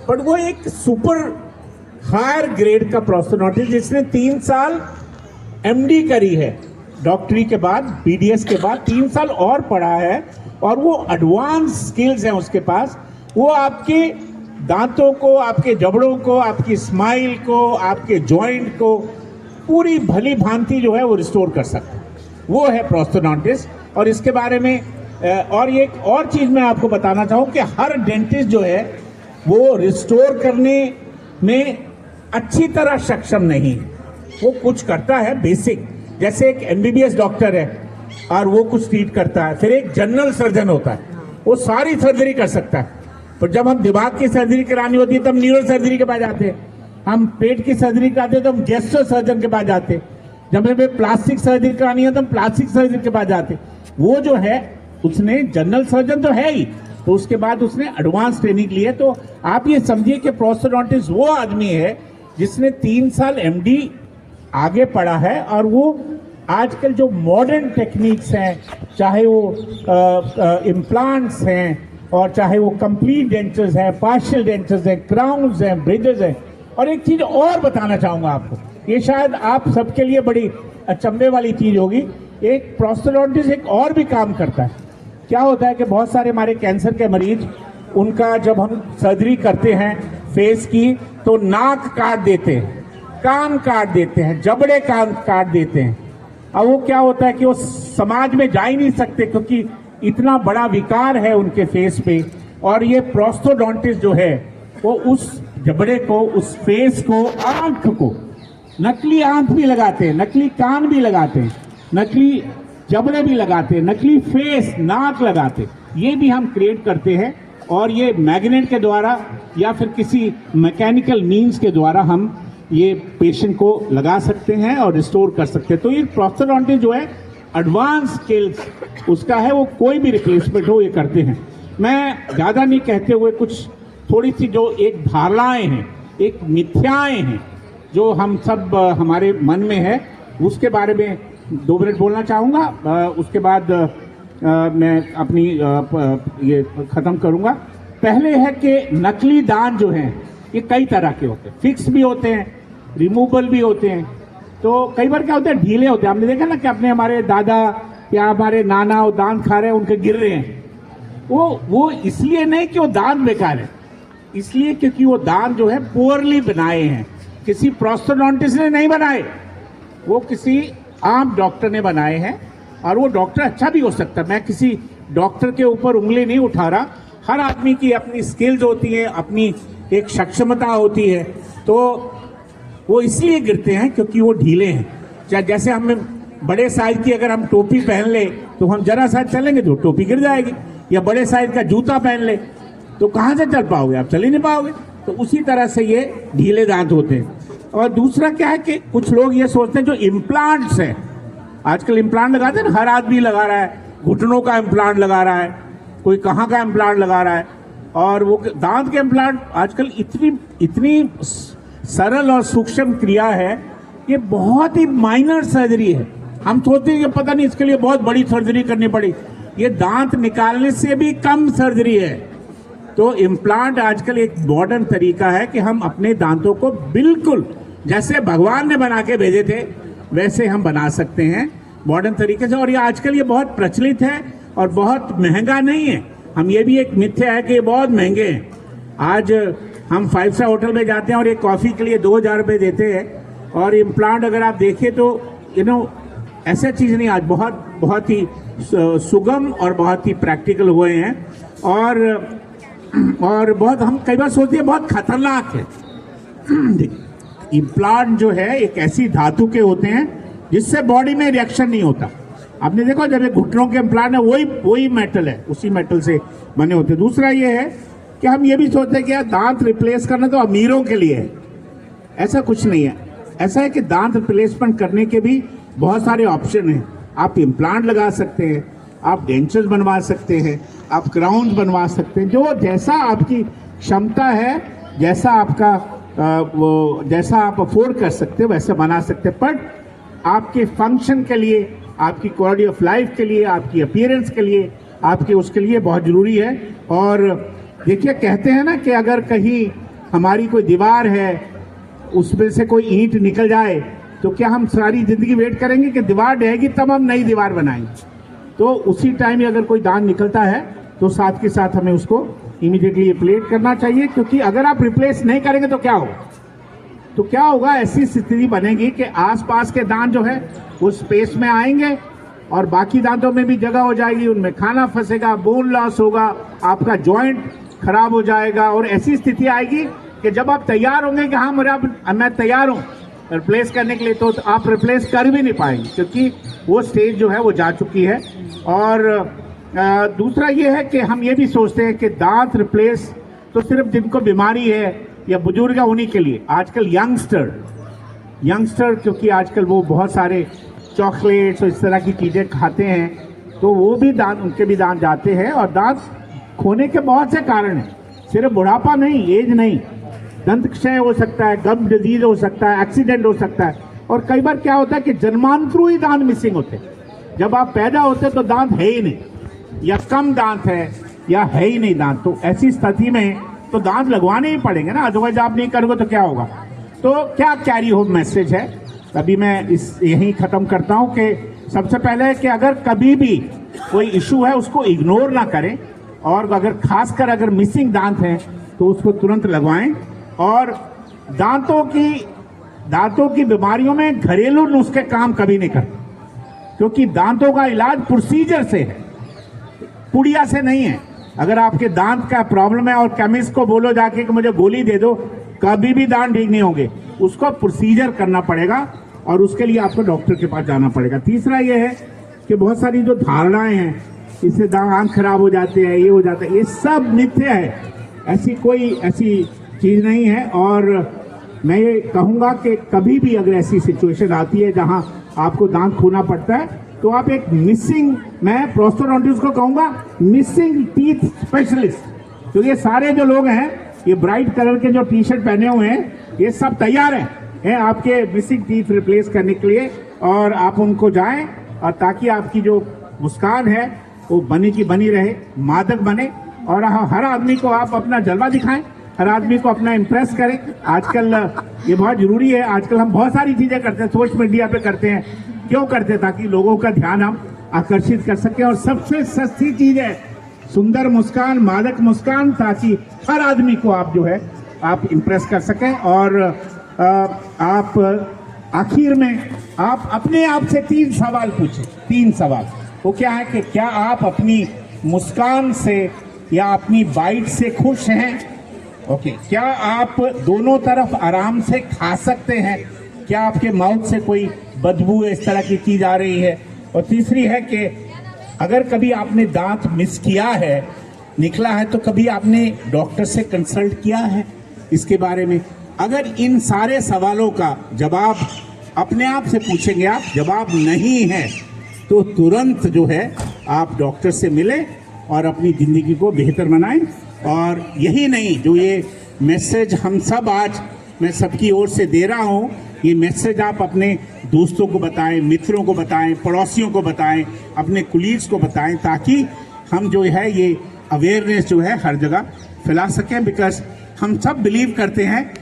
But वो एक super higher grade का प्रोस्थेडोंटिस्ट जिसने 3 साल एमडी करी है, डॉक्टरी के बाद, बीडीएस के बाद 3 साल और पढ़ा है, और वो एडवांस स्किल्स हैं उसके पास। वो आपके दांतों को, आपके जबड़ों को, आपकी स्माइल को, आपके जॉइंट को पूरी भली भांति जो है वो रिस्टोर कर सकता है। वो है प्रोस्थेडोंटिस्ट। और इसके बारे में और एक और चीज़ मैं आपको बताना चाहूँ कि हर डेंटिस्ट जो है वो रिस्टोर करने में अच्छी तरह सक्षम नहीं है। वो कुछ करता है बेसिक, जैसे एक एमबीबीएस डॉक्टर है और वो कुछ ट्रीट करता है, फिर एक जनरल सर्जन होता है, वो सारी सर्जरी कर सकता है। पर जब हम दिमाग की सर्जरी करानी होती है तब न्यूरो सर्जरी के पास जाते हैं, हम पेट की सर्जरी कराते हैं तो हम गैस्ट्रो सर्जन के पास जाते हैं, जब हमें प्लास्टिक सर्जरी करानी है तो हम प्लास्टिक सर्जन के पास जाते हैं। वो जो है उसने जनरल सर्जन तो है ही, तो उसके बाद उसने एडवांस ट्रेनिंग ली है। तो आप ये समझिए कि प्रोस्थेडोंटिस्ट वो आदमी है जिसने 3 साल एमडी आगे पढ़ा है, और वो आजकल जो मॉडर्न टेक्निक्स हैं, चाहे वो इम्प्लांट्स हैं और चाहे वो कंप्लीट डेंचर्स हैं, पार्शियल डेंचर्स हैं, क्राउन्स हैं, ब्रिजेस हैं। और एक चीज़ और बताना चाहूँगा आपको, ये शायद आप सबके लिए बड़ी अचंभे वाली चीज़ होगी। एक प्रोस्थेडोंटिस्ट एक और भी काम करता है। क्या होता है कि बहुत सारे हमारे कैंसर के मरीज, उनका जब हम सर्जरी करते हैं फेस की तो नाक काट देते हैं, कान काट देते हैं, जबड़े कान काट देते हैं। अब वो क्या होता है कि वो समाज में जा ही नहीं सकते क्योंकि इतना बड़ा विकार है उनके फेस पे। और ये प्रोस्थेडोंटिस्ट जो है वो उस जबड़े को, उस फेस को, आंख को, नकली आंख भी लगाते हैं, नकली कान भी लगाते हैं, नकली जबड़े भी लगाते हैं, नकली फेस, नाक लगाते हैं, ये भी हम क्रिएट करते हैं। और ये मैग्नेट के द्वारा या फिर किसी मैकेनिकल मीन्स के द्वारा हम ये पेशेंट को लगा सकते हैं और रिस्टोर कर सकते हैं। तो ये प्रोस्थेडोंटिस्ट जो है एडवांस स्किल्स उसका है, वो कोई भी रिप्लेसमेंट हो ये करते हैं। मैं ज़्यादा नहीं कहते हुए कुछ थोड़ी सी जो एक धारणाएँ हैं, एक मिथ्याएँ हैं जो हम सब हमारे मन में है, उसके बारे में 2 मिनट बोलना चाहूँगा। उसके बाद मैं अपनी ये ख़त्म करूँगा। पहले है कि नकली दांत जो हैं ये कई तरह के होते हैं, फिक्स भी होते हैं, रिमूवल भी होते हैं। तो कई बार क्या होता है, ढीले होते हैं। हमने देखा ना कि अपने हमारे दादा या हमारे नाना वो दांत खा रहे हैं, उनके गिर रहे हैं। वो इसलिए नहीं कि वो दांत बेकार है, इसलिए क्योंकि वो दांत जो है पुअरली बनाए हैं, किसी प्रोस्थेडोंटिस्ट ने नहीं बनाए, वो किसी आम डॉक्टर ने बनाए हैं। और वो डॉक्टर अच्छा भी हो सकता है, मैं किसी डॉक्टर के ऊपर उंगली नहीं उठा रहा। हर आदमी की अपनी स्किल्स होती है, अपनी एक सक्षमता होती है। तो वो इसलिए गिरते हैं क्योंकि वो ढीले हैं। चाहे जैसे हमें बड़े साइज की अगर हम टोपी पहन ले तो हम जरा सा चलेंगे तो टोपी गिर जाएगी, या बड़े साइज का जूता पहन ले तो कहाँ से चल पाओगे, आप चल ही नहीं पाओगे। तो उसी तरह से ये ढीले दांत होते हैं। और दूसरा क्या है कि कुछ लोग ये सोचते हैं जो इम्प्लांट्स हैं, आजकल इम्प्लांट लगाते हैं ना, हर आदमी लगा रहा है, घुटनों का इम्प्लांट लगा रहा है, कोई कहाँ का इम्प्लांट लगा रहा है। और वो दांत के इम्प्लांट आजकल इतनी सरल और सूक्ष्म क्रिया है, ये बहुत ही माइनर सर्जरी है। हम सोचते हैं कि पता नहीं इसके लिए बहुत बड़ी सर्जरी करनी पड़ी, ये दांत निकालने से भी कम सर्जरी है। तो इम्प्लांट आजकल एक मॉडर्न तरीका है कि हम अपने दांतों को बिल्कुल जैसे भगवान ने बना के भेजे थे वैसे हम बना सकते हैं मॉडर्न तरीके से। और ये आजकल ये बहुत प्रचलित है और बहुत महंगा नहीं है। हम ये भी एक मिथ्या है कि ये बहुत महंगे हैं। आज हम 5 स्टार होटल में जाते हैं और एक कॉफ़ी के लिए 2000 रुपये देते हैं, और इम्प्लांट अगर आप देखें तो ऐसा चीज़ नहीं, आज बहुत ही सुगम और बहुत ही प्रैक्टिकल हुए हैं। और बहुत हम कई बार सोचते हैं बहुत खतरनाक है। इम्प्लांट जो है एक ऐसी धातु के होते हैं जिससे बॉडी में रिएक्शन नहीं होता। आपने देखो जब ये घुटनों के इम्प्लांट है वही मेटल है, उसी मेटल से बने होते हैं। दूसरा ये है कि हम ये भी सोचते हैं कि यार दांत रिप्लेस करना तो अमीरों के लिए है, ऐसा कुछ नहीं है। ऐसा है कि दांत रिप्लेसमेंट करने के भी बहुत सारे ऑप्शन हैं। आप इम्प्लांट लगा सकते हैं, आप डेंचर्स बनवा सकते हैं, आप क्राउन्स बनवा सकते हैं, जो जैसा आपकी क्षमता है, जैसा आपका जैसा आप अफोर्ड कर सकते हैं वैसे बना सकते हैं। पर आपके फंक्शन के लिए, आपकी क्वालिटी ऑफ लाइफ के लिए, आपकी अपीयरेंस के लिए, आपके उसके लिए बहुत ज़रूरी है। और देखिए कहते हैं ना कि अगर कहीं हमारी कोई दीवार है उसमें से कोई ईंट निकल जाए तो क्या हम सारी जिंदगी वेट करेंगे कि दीवार ढहेगी तब हम नई दीवार बनाएंगे? तो उसी टाइम ही अगर कोई दांत निकलता है तो साथ के साथ हमें उसको इमीडिएटली प्लेट करना चाहिए, क्योंकि अगर आप रिप्लेस नहीं करेंगे तो क्या होगा? तो क्या होगा, ऐसी स्थिति बनेगी कि आसपास के दांत जो है वो स्पेस में आएंगे और बाकी दांतों में भी जगह हो जाएगी, उनमें खाना फंसेगा, बोन लॉस होगा, आपका जॉइंट खराब हो जाएगा और ऐसी स्थिति आएगी कि जब आप तैयार होंगे कि हाँ मैं तैयार हूँ रिप्लेस करने के लिए, तो आप रिप्लेस कर भी नहीं पाएंगे, क्योंकि वो स्टेज जो है वो जा चुकी है। और दूसरा ये है कि हम ये भी सोचते हैं कि दांत रिप्लेस तो सिर्फ जिनको बीमारी है या बुजुर्ग है उन्हीं के लिए। आजकल यंगस्टर क्योंकि आजकल वो बहुत सारे चॉकलेट्स और इस तरह की चीज़ें खाते हैं, तो वो भी दांत, उनके भी दांत जाते हैं। और दांत खोने के बहुत से कारण हैं, सिर्फ बुढ़ापा नहीं, एज नहीं, दंत क्षय हो सकता है, गम डिजीज हो सकता है, एक्सीडेंट हो सकता है। और कई बार क्या होता है कि जन्मांतरू ही दांत मिसिंग होते हैं। जब आप पैदा होते तो दांत है ही नहीं, या कम दांत है या है ही नहीं दांत, तो ऐसी स्थिति में तो दांत लगवाने ही पड़ेंगे ना, अदरवाइज आप नहीं करोगे तो क्या होगा। तो क्या कैरी होम मैसेज है, अभी मैं यही खत्म करता हूं कि सबसे पहले कि अगर कभी भी कोई इशू है उसको इग्नोर ना करें, और अगर खासकर अगर मिसिंग दांत हैं तो उसको तुरंत लगवाएं। और दांतों की बीमारियों में घरेलू नुस्खे काम कभी नहीं करते, क्योंकि दांतों का इलाज प्रोसीजर से है, पुड़िया से नहीं है। अगर आपके दांत का प्रॉब्लम है और केमिस्ट को बोलो जाके कि मुझे गोली दे दो, कभी भी दांत ठीक नहीं होंगे, उसको प्रोसीजर करना पड़ेगा और उसके लिए आपको डॉक्टर के पास जाना पड़ेगा। तीसरा ये है कि बहुत सारी जो धारणाएं हैं, इससे दांत खराब हो जाते हैं, ये हो जाता है, ये सब मिथ्या है, ऐसी चीज नहीं है। और मैं ये कहूँगा कि कभी भी अगर ऐसी सिचुएशन आती है जहाँ आपको दांत खोना पड़ता है, तो आप एक मैं प्रोस्टोडोंटिस्ट को कहूँगा मिसिंग टीथ स्पेशलिस्ट। तो ये सारे जो लोग हैं, ये ब्राइट कलर के जो टी शर्ट पहने हुए हैं, ये सब तैयार हैं आपके मिसिंग टीथ रिप्लेस करने के लिए, और आप उनको जाएं और ताकि आपकी जो मुस्कान है वो बनी की बनी रहे, मादक बने, और हर आदमी को आप अपना जलवा दिखाएं, हर आदमी को अपना इम्प्रेस करें। आजकल ये बहुत जरूरी है। आजकल हम बहुत सारी चीजें करते हैं, सोशल मीडिया पे करते हैं, क्यों करते हैं? ताकि लोगों का ध्यान हम आकर्षित कर सकें। और सबसे सस्ती चीज है सुंदर मुस्कान, मादक मुस्कान, ताकि हर आदमी को आप जो है आप इम्प्रेस कर सकें। और आप आखिर में आप अपने आप से 3 सवाल पूछें। 3 सवाल वो क्या है कि क्या आप अपनी मुस्कान से या अपनी बाइट से खुश हैं? ओके। क्या आप दोनों तरफ आराम से खा सकते हैं? क्या आपके माउथ से कोई बदबू इस तरह की चीज आ रही है? और तीसरी है कि अगर कभी आपने दांत मिस किया है, निकला है, तो कभी आपने डॉक्टर से कंसल्ट किया है इसके बारे में? अगर इन सारे सवालों का जवाब अपने आप से पूछेंगे आप, जवाब नहीं है तो तुरंत जो है आप डॉक्टर से मिलें और अपनी ज़िंदगी को बेहतर बनाएं। और यही नहीं, जो ये मैसेज हम सब आज मैं सबकी ओर से दे रहा हूँ, ये मैसेज आप अपने दोस्तों को बताएं, मित्रों को बताएं, पड़ोसियों को बताएं, अपने कुलीग्स को बताएं, ताकि हम जो है ये अवेयरनेस जो है हर जगह फैला सकें। बिकॉज हम सब बिलीव करते हैं